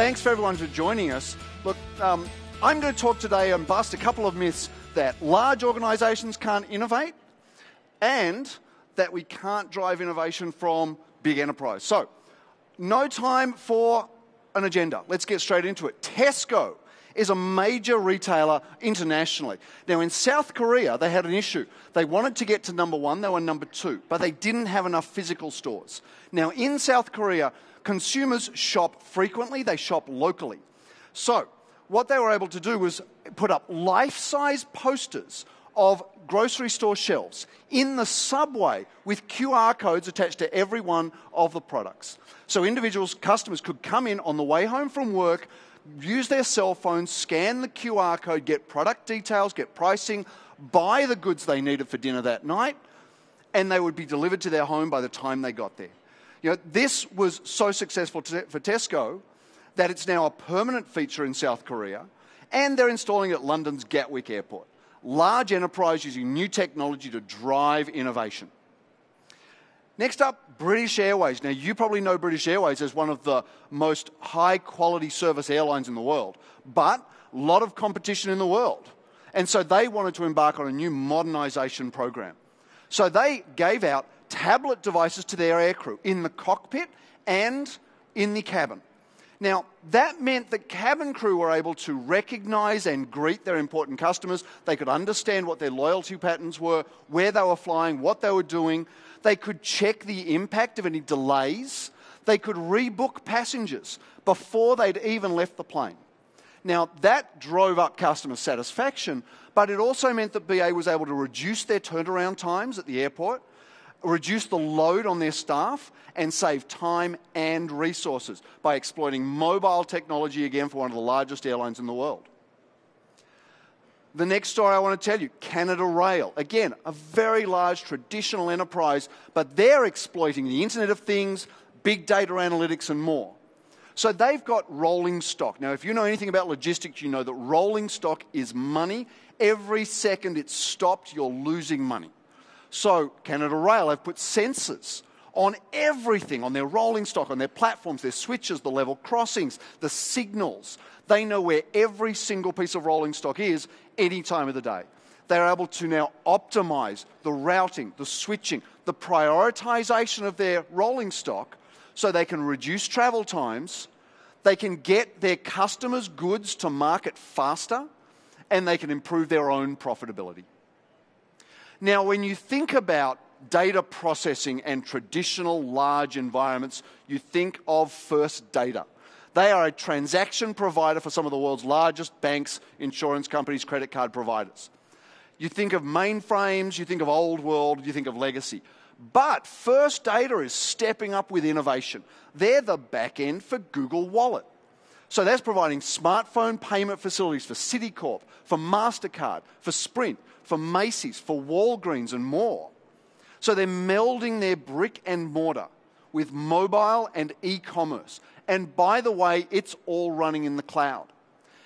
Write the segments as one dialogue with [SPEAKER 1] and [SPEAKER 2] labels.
[SPEAKER 1] thanks for everyone for joining us. Look, I'm going to talk today and bust a couple of myths that large organisations can't innovate and that we can't drive innovation from big enterprise. So, no time for an agenda. Let's get straight into it. Tesco is a major retailer internationally. Now, in South Korea, they had an issue. They wanted to get to number one, they were number two, but they didn't have enough physical stores. Now, in South Korea, consumers shop frequently, they shop locally. So, what they were able to do was put up life-size posters of grocery store shelves in the subway with QR codes attached to every one of the products. So customers could come in on the way home from work, use their cell phone, scan the QR code, get product details, get pricing, buy the goods they needed for dinner that night, and they would be delivered to their home by the time they got there. You know, this was so successful for Tesco that it's now a permanent feature in South Korea, and they're installing it at London's Gatwick Airport. Large enterprise using new technology to drive innovation. Next up, British Airways. Now, you probably know British Airways as one of the most high-quality service airlines in the world, but a lot of competition in the world. And so they wanted to embark on a new modernisation program. So they gave out tablet devices to their aircrew in the cockpit and in the cabin. Now, that meant that cabin crew were able to recognise and greet their important customers. They could understand what their loyalty patterns were, where they were flying, what they were doing. They could check the impact of any delays. They could rebook passengers before they'd even left the plane. Now, that drove up customer satisfaction, but it also meant that BA was able to reduce their turnaround times at the airport, reduce the load on their staff, and save time and resources by exploiting mobile technology again for one of the largest airlines in the world. The next story I want to tell you, Canada Rail. Again, a very large traditional enterprise, but they're exploiting the Internet of Things, big data analytics, and more. So they've got rolling stock. Now, if you know anything about logistics, you know that rolling stock is money. Every second it's stopped, you're losing money. So Canada Rail have put sensors on everything, on their rolling stock, on their platforms, their switches, the level crossings, the signals. They know where every single piece of rolling stock is any time of the day. They're able to now optimize the routing, the switching, the prioritization of their rolling stock so they can reduce travel times, they can get their customers' goods to market faster, and they can improve their own profitability. Now, when you think about data processing and traditional large environments, you think of First Data. They are a transaction provider for some of the world's largest banks, insurance companies, credit card providers. You think of mainframes, you think of old world, you think of legacy. But First Data is stepping up with innovation. They're the back end for Google Wallet. So that's providing smartphone payment facilities for Citicorp, for MasterCard, for Sprint, for Macy's, for Walgreens and more. So they're melding their brick and mortar with mobile and e-commerce. And by the way, it's all running in the cloud.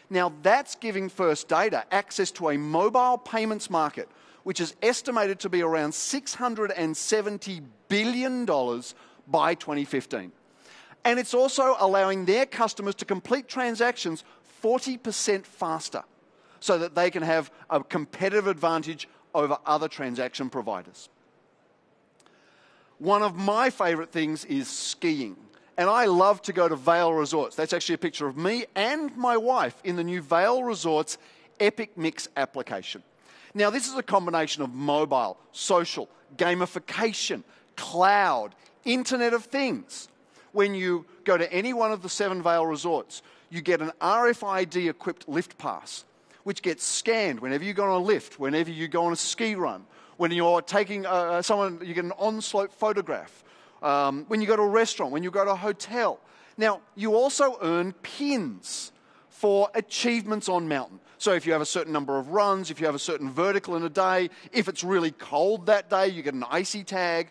[SPEAKER 1] Now that's giving First Data access to a mobile payments market, which is estimated to be around $670 billion by 2015. And it's also allowing their customers to complete transactions 40% faster so that they can have a competitive advantage over other transaction providers. One of my favourite things is skiing. And I love to go to Vail Resorts. That's actually a picture of me and my wife in the new Vail Resorts Epic Mix application. Now, this is a combination of mobile, social, gamification, cloud, Internet of Things. When you go to any one of the 7 Vail Resorts, you get an RFID-equipped lift pass, which gets scanned whenever you go on a lift, whenever you go on a ski run, when you're taking you get an on-slope photograph, when you go to a restaurant, when you go to a hotel. Now, you also earn pins for achievements on mountain. So if you have a certain number of runs, if you have a certain vertical in a day, if it's really cold that day, you get an icy tag.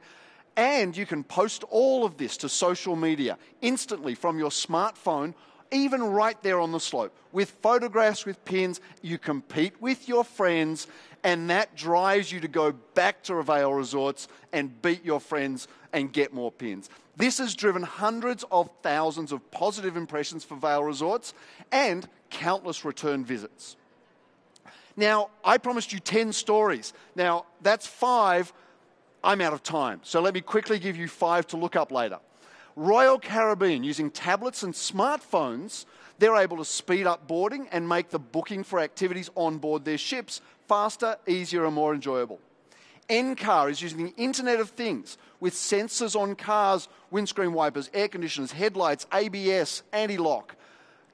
[SPEAKER 1] And you can post all of this to social media instantly from your smartphone, even right there on the slope. With photographs, with pins, you compete with your friends, and that drives you to go back to Vail Resorts and beat your friends and get more pins. This has driven hundreds of thousands of positive impressions for Vail Resorts and countless return visits. Now, I promised you 10 stories. Now, that's 5. I'm out of time, so let me quickly give you 5 to look up later. Royal Caribbean, using tablets and smartphones, they're able to speed up boarding and make the booking for activities on board their ships faster, easier, and more enjoyable. NCAR is using the Internet of Things with sensors on cars, windscreen wipers, air conditioners, headlights, ABS, anti-lock,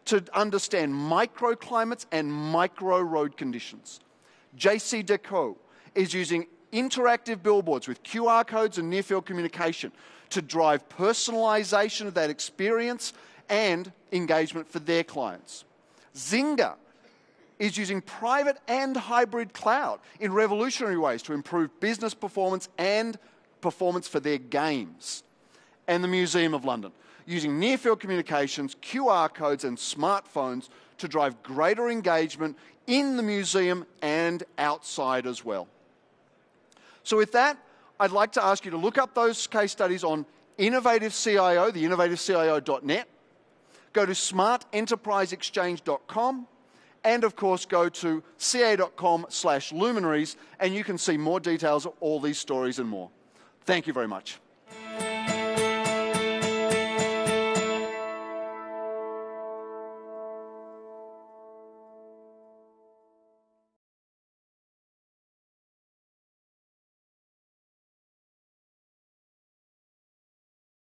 [SPEAKER 1] to understand microclimates and micro-road conditions. JC Deco is using interactive billboards with QR codes and near-field communication to drive personalisation of that experience and engagement for their clients. Zynga is using private and hybrid cloud in revolutionary ways to improve business performance and performance for their games. And the Museum of London, using near-field communications, QR codes and smartphones to drive greater engagement in the museum and outside as well. So with that, I'd like to ask you to look up those case studies on Innovative CIO, the innovativecio.net, go to smartenterpriseexchange.com, and of course go to ca.com/luminaries, and you can see more details of all these stories and more. Thank you very much.